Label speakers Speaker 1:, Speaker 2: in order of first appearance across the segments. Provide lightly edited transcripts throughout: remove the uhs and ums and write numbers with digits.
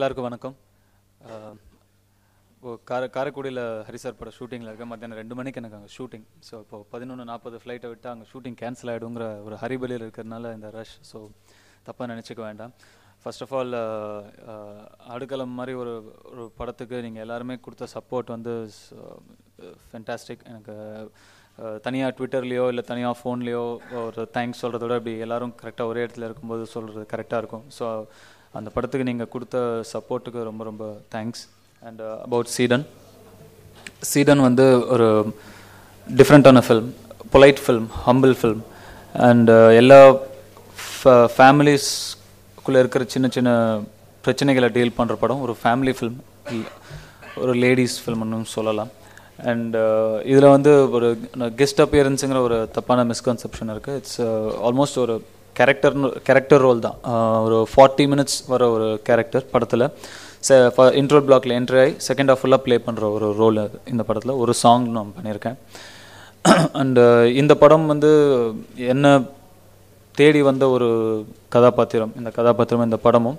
Speaker 1: எல்லாருக்கும் வணக்கம். காரைக்குடியில் ஹரிசார் படம் ஷூட்டிங்கில் இருக்க. மத்தியானம் 2 மணிக்கு எனக்கு அங்கே ஷூட்டிங். ஸோ இப்போது 11:40 ஃப்ளைட்டை விட்டு அங்கே ஷூட்டிங் கேன்சல் ஆகிடுங்கிற ஒரு ஹரிபலியில் இருக்கிறதுனால இந்த ரஷ். ஸோ தப்பாக நினச்சிக்க வேண்டாம். ஃபர்ஸ்ட் ஆஃப் ஆல் அடுக்களம் மாதிரி ஒரு படத்துக்கு நீங்கள் எல்லாருமே கொடுத்த சப்போர்ட் வந்து ஃபென்டாஸ்டிக். எனக்கு தனியாக ட்விட்டர்லேயோ இல்லை தனியாக ஃபோன்லேயோ ஒரு தேங்க்ஸ் சொல்கிறதோட இப்படி எல்லோரும் கரெக்டாக ஒரே இடத்துல இருக்கும்போது சொல்கிறது கரெக்டாக இருக்கும். ஸோ அந்த படத்துக்கு நீங்கள் கொடுத்த சப்போர்ட்டுக்கு ரொம்ப ரொம்ப தேங்க்ஸ். அண்ட் அபவுட் சீடன் வந்து ஒரு டிஃப்ரெண்ட்டான film, polite film, humble film. And எல்லா ஃபேமிலிஸ்குள்ளே இருக்கிற சின்ன சின்ன பிரச்சனைகளை டீல் பண்ணுற படம். ஒரு ஃபேமிலி ஃபில்ம், ஒரு லேடிஸ் ஃபில்ம்னு சொல்லலாம். அண்ட் இதில் வந்து ஒரு கெஸ்ட் அப்பியரன்ஸுங்கிற ஒரு தப்பான மிஸ்கன்செப்ஷன் இருக்குது. இட்ஸ் ஆல்மோஸ்ட் ஒரு கேரக்டர் ரோல் தான். ஒரு 40 minutes வர ஒரு கேரக்டர் படத்தில். இன்ட்ரோ பிளாக்ல என்ட்ரி ஆகி செகண்ட் ஹாஃப் ஃபுல்லாக ப்ளே பண்ணுற ஒரு ரோல் அது. இந்த படத்தில் ஒரு சாங் நான் பண்ணியிருக்கேன். அண்டு இந்த படம் வந்து என்ன தேடி வந்த ஒரு கதாபாத்திரம். இந்த கதாபாத்திரம் இந்த படமும்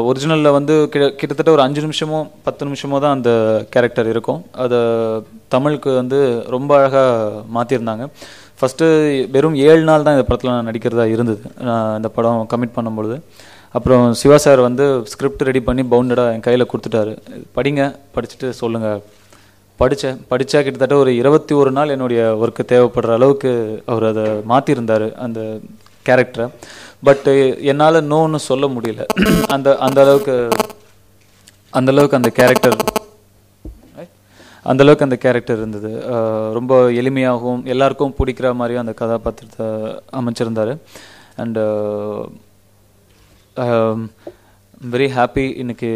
Speaker 1: ஒரிஜினலில் வந்து கிட்டத்தட்ட ஒரு 5 நிமிஷமோ 10 நிமிஷமோ தான் அந்த கேரக்டர் இருக்கும். அதை தமிழுக்கு வந்து ரொம்ப அழகாக மாற்றிருந்தாங்க. ஃபஸ்ட்டு வெறும் 7 நாள் தான் இந்த படத்தில் நான் நடிக்கிறதா இருந்தது. நான் இந்த படம் கமிட் பண்ணும்பொழுது அப்புறம் சிவா சார் வந்து ஸ்கிரிப்ட் ரெடி பண்ணி பவுண்டடாக என் கையில் கொடுத்துட்டாரு. படிங்க, படிச்சுட்டு சொல்லுங்கள். படித்தா கிட்டத்தட்ட ஒரு 21 நாள் என்னுடைய ஒர்க்கு தேவைப்படுற அளவுக்கு அவர் அதை மாற்றிருந்தார் அந்த கேரக்டரை. பட்டு என்னால் நோன்னு சொல்ல முடியல. அந்த அளவுக்கு அந்த கேரக்டர் இருந்தது. ரொம்ப எளிமையாகவும் எல்லாருக்கும் பிடிக்கிற மாதிரியும் அந்த கதாபாத்திரத்தை அமைச்சிருந்தார். And very happy. இன்னைக்கு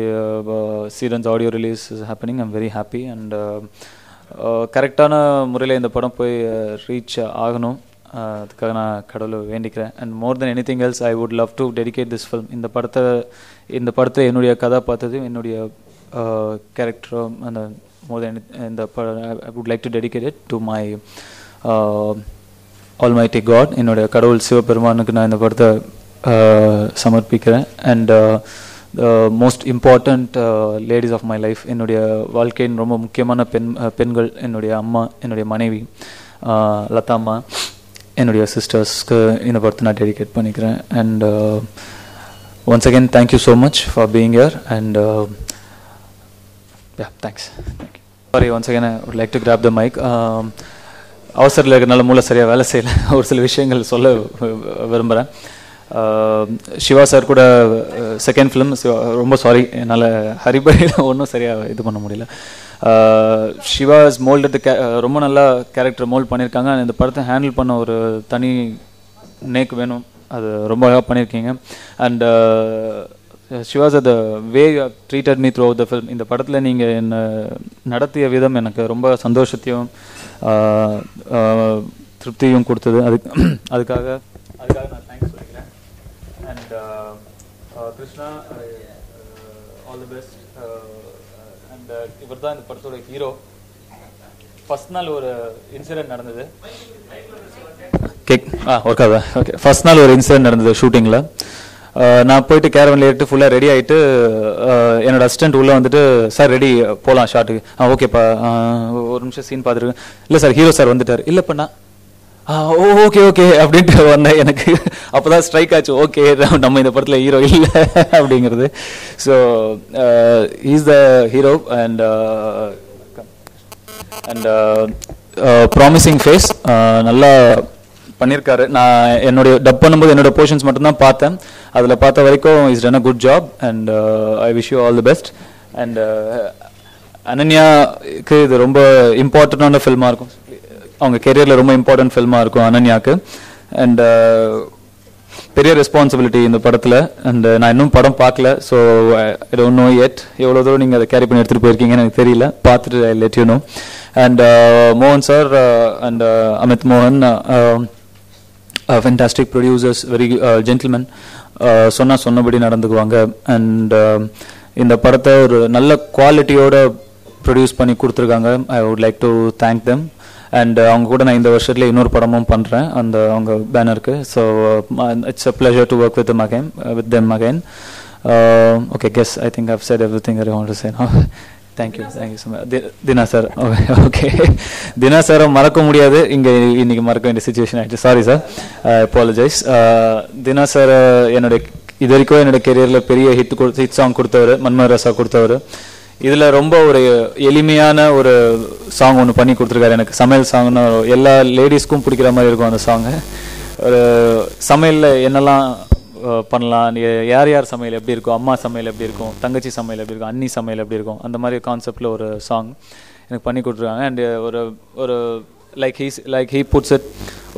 Speaker 1: சீடன்ஸ் audio release is happening. I'm very happy. And கரெக்டான முறையில் இந்த படம் போய் ரீச் ஆகணும். அதுக்காக நான் கடவுளை வேண்டிக்கிறேன். And more then anything else I would love to dedicate this film. இந்த படத்தை என்னுடைய கதாபாத்திரத்தையும் என்னுடைய கேரக்டரும் அந்த more than I would like to dedicate it to my Almighty God. என்னுடைய கடவுள் சிவபெருமானுக்கு நான் இந்த படத்தை சமர்ப்பிக்கிறேன். And the most important ladies of my life, என்னுடைய வாழ்க்கையின் ரொம்ப முக்கியமான பெண்கள், என்னுடைய அம்மா, என்னுடைய மனைவி லதா அம்மா, என்னுடைய சிஸ்டர்ஸ்க்கு இந்த படத்தை நான் டெடிகேட் பண்ணிக்கிறேன். And once again thank you so much for being here. And yeah, thanks. Thank you. Sorry, once again I would like to grab the mic. அவசரத்தில் இருக்கிறனால மூளை சரியாக வேலை செய்யலை. ஒரு சில விஷயங்கள் சொல்ல விரும்புகிறேன். சிவா சார் கூட செகண்ட் ஃபிலிம். ரொம்ப சாரி, என்னால் ஹரிபரியில் ஒன்றும் சரியாக இது பண்ண முடியல. சிவா இஸ் மோல்டட் ரொம்ப நல்லா கேரக்டர் மோல்ட் பண்ணியிருக்காங்க. இந்த படத்தை ஹேண்டில் பண்ண ஒரு தனி நேக் வேணும். அது ரொம்ப அழகாக பண்ணியிருக்கீங்க. And Shiva's the way you have treated me throughout the film. இந்த படத்தில் நீங்கள் என்னை நடத்திய விதம் எனக்கு ரொம்ப சந்தோஷத்தையும் திருப்தியும் கொடுத்தது. அதுக்காக நான் தேங்க்ஸ் சொல்லிக்கிறேன். And Krishna, all the best. And இவர் தான் இந்த படத்தோட ஹீரோ. ஃபர்ஸ்ட் நாள் ஒரு இன்சிடென்ட் நடந்தது. ஓகே, ஃபர்ஸ்ட் நாள் ஒரு இன்சிடென்ட் நடந்தது ஷூட்டிங்கில். நான் போயிட்டு கேரவனில் ஏறிட்டு ஃபுல்லாக ரெடி ஆகிட்டு என்னோட அசிஸ்டன்ட் உள்ளே வந்துட்டு, சார் ரெடி போகலாம் ஷாட்டுக்கு. ஓகேப்பா, ஒரு நிமிஷம் சீன் பார்த்துருக்கேன். இல்லை சார், ஹீரோ சார் வந்துட்டார். இல்லைப்பண்ணா, ஓகே அப்படின்ட்டு வந்தேன். எனக்கு அப்போ தான் ஸ்ட்ரைக் ஆச்சு, ஓகே நம்ம இந்த படத்தில் ஹீரோ இல்லை அப்படிங்கிறது. So is the hero. And promising face, நல்லா பண்ணியிருக்காரு. நான் என்னுடைய டப் பண்ணும்போது என்னோட போர்ஷன்ஸ் மட்டும்தான் பார்த்தேன். அதில் பார்த்த வரைக்கும் is done a good job. And I wish you all the best. And அனன்யாவுக்கு இது ரொம்ப இம்பார்ட்டண்டான ஃபில்மாக இருக்கும். அவங்க கெரியரில் ரொம்ப இம்பார்ட்டன்ட் ஃபில்மாக இருக்கும் அனன்யாவுக்கு. அண்ட் பெரிய ரெஸ்பான்சிபிலிட்டி இந்த படத்தில். அண்ட் நான் இன்னும் படம் பார்க்கல. ஸோ ஐ டோன்ட் நோ எட் எவ்வளோ தூரம் நீங்கள் அதை கேரி பண்ணி எடுத்துகிட்டு போயிருக்கீங்கன்னு எனக்கு தெரியல. பார்த்துட்டு I let you know. And மோகன் சார் அண்ட் அமித் மோகன், fantastic producers, very gentlemen. சொன்னபடி நடந்துக்குவாங்க. அண்ட் இந்த படத்தை ஒரு நல்ல குவாலிட்டியோட ப்ரொடியூஸ் பண்ணி கொடுத்துருக்காங்க. I would like to thank them. And அவங்க கூட நான் இந்த வருஷத்துல இன்னொரு படமும் பண்ணுறேன் அவங்க பேனருக்கு. So it's a pleasure to work with them again. Okay, guess I think I've said everything that I want to say now. Thank you so much. Dina sir. Okay. Dina sir மறக்க முடியாது, இங்கே இன்னைக்கு மறக்க வேண்டிய situation ஆகிடுச்சு. Sorry sir, apologise. Dhina sir என்னுடைய இது வரைக்கும் என்னோட கெரியரில் பெரிய ஹிட் சாங் கொடுத்தவர், மன்மரசா கொடுத்தவர். இதில் ரொம்ப ஒரு எளிமையான ஒரு சாங் ஒன்று பண்ணி கொடுத்துருக்காரு எனக்கு. சமையல் சாங்னு எல்லா லேடிஸ்க்கும் பிடிக்கிற மாதிரி இருக்கும் அந்த சாங்கு. ஒரு சமையலில் என்னெல்லாம் பண்ணலாம், யார் யார் சமையல் எப்படி இருக்கும், அம்மா சமையல் எப்படி இருக்கும், தங்கச்சி சமையல் எப்படி இருக்கும், அண்ணி சமையல் எப்படி இருக்கும், அந்த மாதிரி கான்செப்டில் ஒரு சாங் எனக்கு பண்ணி கொடுத்துருக்காங்க. அண்டு ஒரு லைக் ஹீ புட்ஸ் இட்,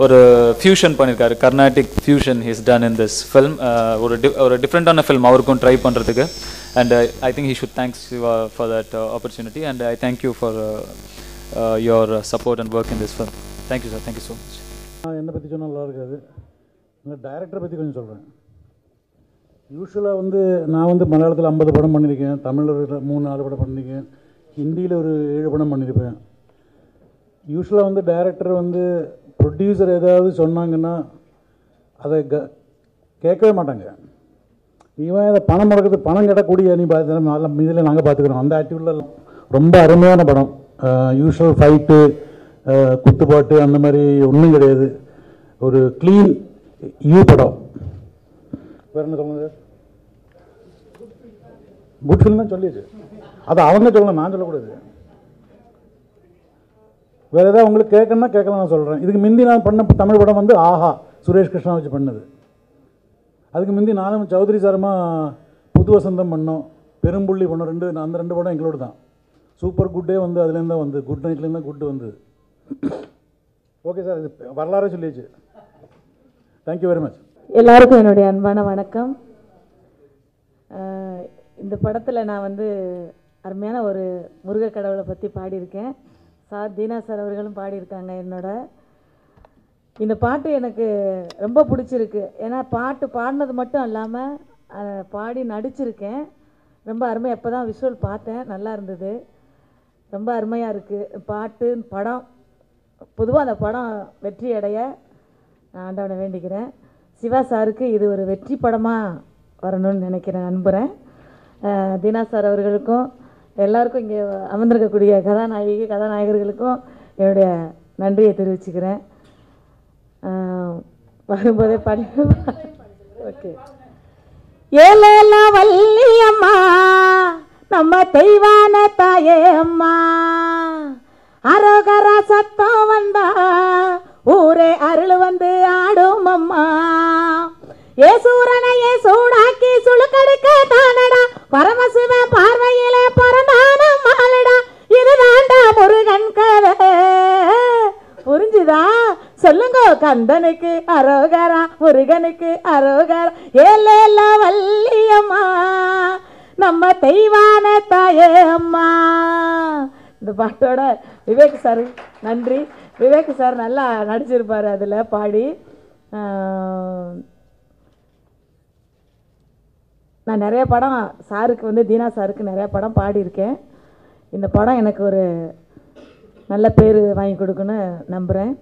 Speaker 1: ஒரு ஃபியூஷன் பண்ணியிருக்காரு, Carnatic fusion he's done in this film. ஒரு டிஃப்ரெண்ட்டான ஃபில்ம் அவருக்கும் ட்ரை பண்ணுறதுக்கு. And I think he should thanks for that opportunity. And I thank you for your support and work in this film. Thank you sir, thank you so much.
Speaker 2: என்னை பற்றி சொன்னால் நல்லா இருக்காது, இந்த டைரக்டரை பற்றி கொஞ்சம் சொல்கிறேன். யூஸ்வலாக நான் மலையாளத்தில் 50 படம் பண்ணியிருக்கேன், தமிழில் 3-4 படம் பண்ணியிருக்கேன், ஹிந்தியில் ஒரு 7 படம் பண்ணியிருப்பேன். யூஸ்வலாக டைரக்டர் ப்ரொடியூசர் ஏதாவது சொன்னாங்கன்னா அதை கேட்கவே மாட்டாங்க. இவன் அதை பணம் முடக்கிறது, பணம் கிடக்கூடிய நீ இதில் நாங்கள் பார்த்துக்கிறோம். அந்த ஆக்டிவிட்டியில் ரொம்ப அருமையான படம். யூஸ்வல் ஃபைட்டு, குத்துப்பாட்டு அந்த மாதிரி ஒன்றும் கிடையாது. ஒரு க்ளீன் படம். வேறு என்ன சொல்லுங்க, குட் ஃபில்ம் தான் சொல்லிடுச்சு. அது அவங்க சொல்லலாம், நான் சொல்லக்கூடாது. வேறு ஏதாவது உங்களுக்கு கேட்கணும்னா கேட்கலாம், நான் சொல்கிறேன். இதுக்கு முந்தி நான் பண்ண தமிழ் படம் ஆஹா, சுரேஷ் கிருஷ்ணா வச்சு பண்ணது. அதுக்கு முந்தி நானும் சௌத்ரி சாரமா புது வசந்தம் பண்ணோம், பெரும்புள்ளி பண்ணோம். அந்த 2 படம் எங்களோடு தான். சூப்பர் குட்டே அதுலேருந்து தான் குட் நைட்லேருந்து தான் குட்டு வந்தது. ஓகே சார், இது வரலாறு சொல்லிடுச்சு. Thank you very much.
Speaker 3: எல்லாருக்கும் என்னுடைய அன்பான வணக்கம். இந்த படத்தில் நான் அருமையான ஒரு முருகர் கடவுளை பற்றி பாடியிருக்கேன். சார் தீனா சார் அவர்களும் பாடியிருக்காங்க என்னோட. இந்த பாட்டு எனக்கு ரொம்ப பிடிச்சிருக்கு. ஏன்னா பாட்டு பாடினது மட்டும் இல்லாமல் பாடி நடிச்சிருக்கேன். ரொம்ப அருமையாக இப்போ தான் விஷுவல் பார்த்தேன், நல்லா இருந்தது, ரொம்ப அருமையாக இருக்குது பாட்டு. படம் பொதுவாக அந்த படம் வெற்றி அடைய நான் ஆண்டவனை வேண்டிக்கிறேன். சிவா சாருக்கு இது ஒரு வெற்றி படமாக வரணும்னு நினைக்கிறேன், நம்புகிறேன். தீனா சார் அவர்களுக்கும் எல்லாருக்கும் இங்கே அமர்ந்திருக்கக்கூடிய கதாநாயகர்களுக்கும் என்னுடைய நன்றியை தெரிவிச்சுக்கிறேன். வரும்போதே பண்ணி ஓகே. ஏலேலா வள்ளி அம்மா நம்ம தெய்வான தாயே அம்மா, அரோகரா சத்தம் வந்தா ஊரே அருள் ஆடும் அம்மா. ஏசூரனையே சூடாக்கி சுழுக்கடுக்க தானடா, பரமசிவன் பார்வையில பிறந்தான மாலடா. இதுதாண்டா முருகன் கதை, புரிஞ்சுதா? சொல்லுங்க, கந்தனுக்கு அரோகரா, முருகனுக்கு அரோகரா. ஏலேல வள்ளியம்மா நம்ம தெய்வான தாயே அம்மா. இந்த பாட்டோட விவேக் சார் நன்றி. விவேக் சார் நல்லா நடிச்சிருப்பார் அதில் பாடி. நான் நிறைய படம் சாருக்கு தீனா சாருக்கு நிறைய படம் பாடியிருக்கேன். இந்த படம் எனக்கு ஒரு நல்ல பேர் வாங்கி கொடுக்குன்னு நம்புகிறேன்.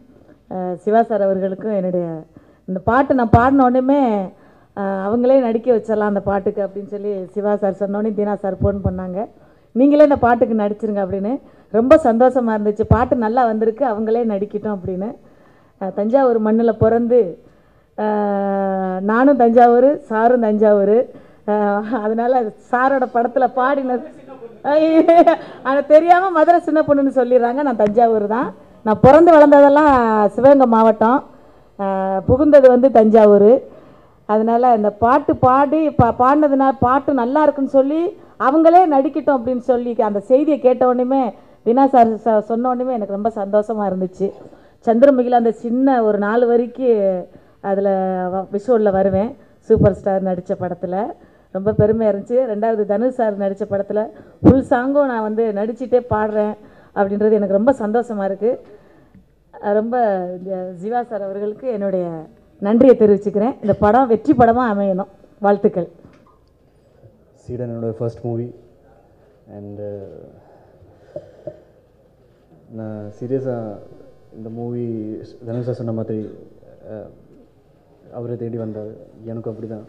Speaker 3: சிவா சார் அவர்களுக்கும் என்னுடைய இந்த பாட்டு நான் பாடின உடனே அவங்களே நடிக்க வச்சிடலாம் அந்த பாட்டுக்கு அப்படின்னு சொல்லி சிவா சார் சொன்னோடனே தீனா சார் ஃபோன் பண்ணாங்க, நீங்களே இந்த பாட்டுக்கு நடிச்சிருங்க அப்படின்னு. ரொம்ப சந்தோஷமாக இருந்துச்சு. பாட்டு நல்லா வந்திருக்கு, அவங்களே நடிக்கட்டும் அப்படின்னு. தஞ்சாவூர் மண்ணில் பிறந்து நானும் தஞ்சாவூர், சாரும் தஞ்சாவூர். அதனால் சாரோட படத்தில் பாடினது அது தெரியாமல் மதுரை சின்ன பொண்ணுன்னு சொல்லிடுறாங்க. நான் தஞ்சாவூர் தான். நான் பிறந்து வளர்ந்ததெல்லாம் சிவகங்கை மாவட்டம், புகுந்தது தஞ்சாவூர். அதனால் இந்த பாட்டு பாடி பாடினதுனால பாட்டு நல்லா இருக்குன்னு சொல்லி அவங்களே நடிக்கட்டும் அப்படின்னு சொல்லி அந்த செய்தியை கேட்ட உடனே தினா சார் சொன்ன உடனே எனக்கு ரொம்ப சந்தோஷமாக இருந்துச்சு. சந்திரமுகியில் அந்த சின்ன ஒரு 4 வரிக்கு அதில் விஷுவலில் வருவேன். சூப்பர் ஸ்டார் நடித்த படத்தில் ரொம்ப பெருமையாக இருந்துச்சு. 2வது தனுஷ் சார் நடித்த படத்தில் ஃபுல் சாங்கும் நான் நடிச்சிட்டே பாடுறேன் அப்படின்றது எனக்கு ரொம்ப சந்தோஷமாக இருக்குது. ரொம்ப ஜீவா சார் அவர்களுக்கு என்னுடைய நன்றியை தெரிவிச்சுக்கிறேன். இந்த படம் வெற்றி படமாக அமையணும், வாழ்த்துக்கள்.
Speaker 4: சீடன் என்னோடய ஃபர்ஸ்ட் மூவி. அண்டு நான் சீரியஸாக இந்த மூவி தனுஷா சொன்ன மாதிரி அவரை தேடி வந்தார். எனக்கும் அப்படி தான்.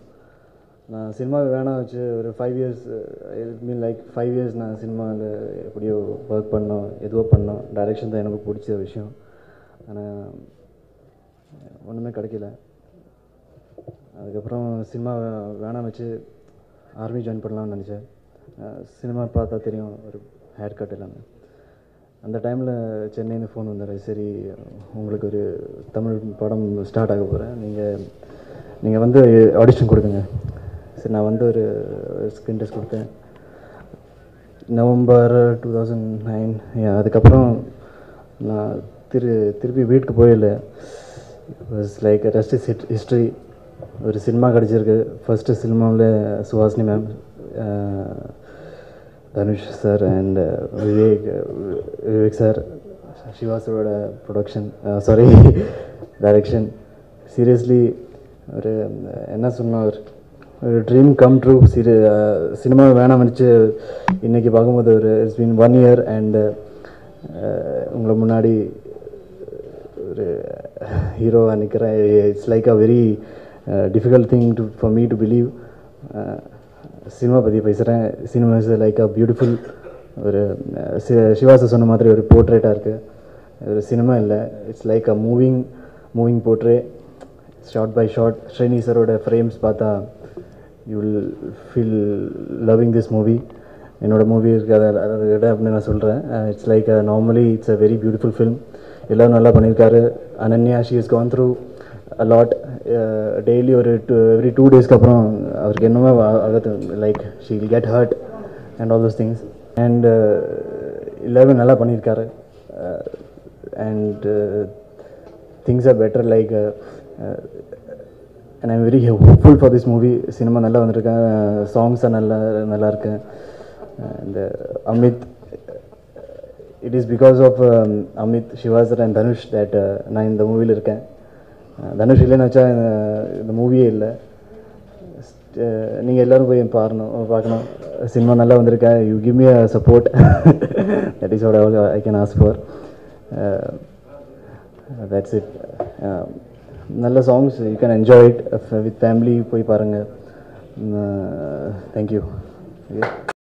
Speaker 4: நான் சினிமா வேணாம் வச்சு ஒரு 5 years it mean like 5 years நான் சினிமாவில் எப்படியோ ஒர்க் பண்ணோம், எதுவோ பண்ணோம். டைரெக்ஷன் தான் எனக்கு பிடிச்ச விஷயம். ஆனால் ஒன்றுமே கிடைக்கல. அதுக்கப்புறம் சினிமா வேணாம் வச்சு ஆர்மி ஜாயின் பண்ணலாம்னு நினச்சேன். சினிமா பார்த்தா தெரியும், ஒரு ஹேர் கட் எல்லாமே. அந்த டைமில் சென்னைன்னு ஃபோன் வந்தார். சரி, உங்களுக்கு ஒரு தமிழ் படம் ஸ்டார்ட் ஆக போகிறேன், நீங்கள் வந்து ஆடிஷன் கொடுக்குங்க. சரி, நான் வந்து ஒரு ஸ்க்ரீன் டெஸ்ட் கொடுத்தேன் நவம்பர் 2009. அதுக்கப்புறம் நான் திருப்பி வீட்டுக்கு போயிடல. It was like rest is history. ஒரு சினிமா கிடச்சிருக்கு. ஃபஸ்ட்டு சினிமாவில் Suhasini ma'am, Dhanush sir and Vivek sir, சிவாசரோட ப்ரொடக்ஷன் டைரக்ஷன். சீரியஸ்லி ஒரு என்ன சொன்னார், ஒரு ட்ரீம் கம் ட்ரூ. சினிமா வேணாம் நினச்சி இன்றைக்கி பார்க்கும்போது ஒரு இட்ஸ் பீன் 1 இயர் அண்ட் உங்களை முன்னாடி ஒரு ஹீரோவாக நிற்கிறேன். It's like a very difficult thing for me to believe. Cinema பற்றி பேசுகிறேன். Cinema is like a beautiful, ஒரு சிவாசா சொன்ன மாதிரி ஒரு போர்ட்ரேட்டாக இருக்குது. ஒரு சினிமா இல்லை, it's like a moving portrait, shot by shot. Srini சரோட ஃப்ரேம்ஸ் பார்த்தா you will feel loving this movie. என்னோடய மூவி இருக்காது அதை அப்படின்னு நான் சொல்கிறேன். It's like normally it's a very beautiful film. எல்லோரும் நல்லா பண்ணியிருக்காரு. Ananya, she is gone through a lot. Daily ஒரு எவ்ரி 2 டேஸ்க்கு அப்புறம் அவருக்கு என்னமோ ஆகுது, like she will get hurt and all those things. And எல்லோருமே நல்லா பண்ணியிருக்காரு. And things are better like and I'm very hopeful for this movie. Cinema நல்லா வந்திருக்கேன், சாங்ஸை நல்லா இருக்கேன். And Amit, it is because of Amit, Siva sir and Dhanush that நான் இந்த மூவியில் இருக்கேன். தனுஷ் இல்லைன்னு வச்சா இந்த மூவியே இல்லை. நீங்கள் எல்லோரும் போய் பார்க்கணும். சினிமா நல்லா வந்திருக்கேன். You give me a support. That is what I can ask for. That's it. நல்ல songs, you can enjoy it with family. போய் பாருங்கள். தேங்க்யூ.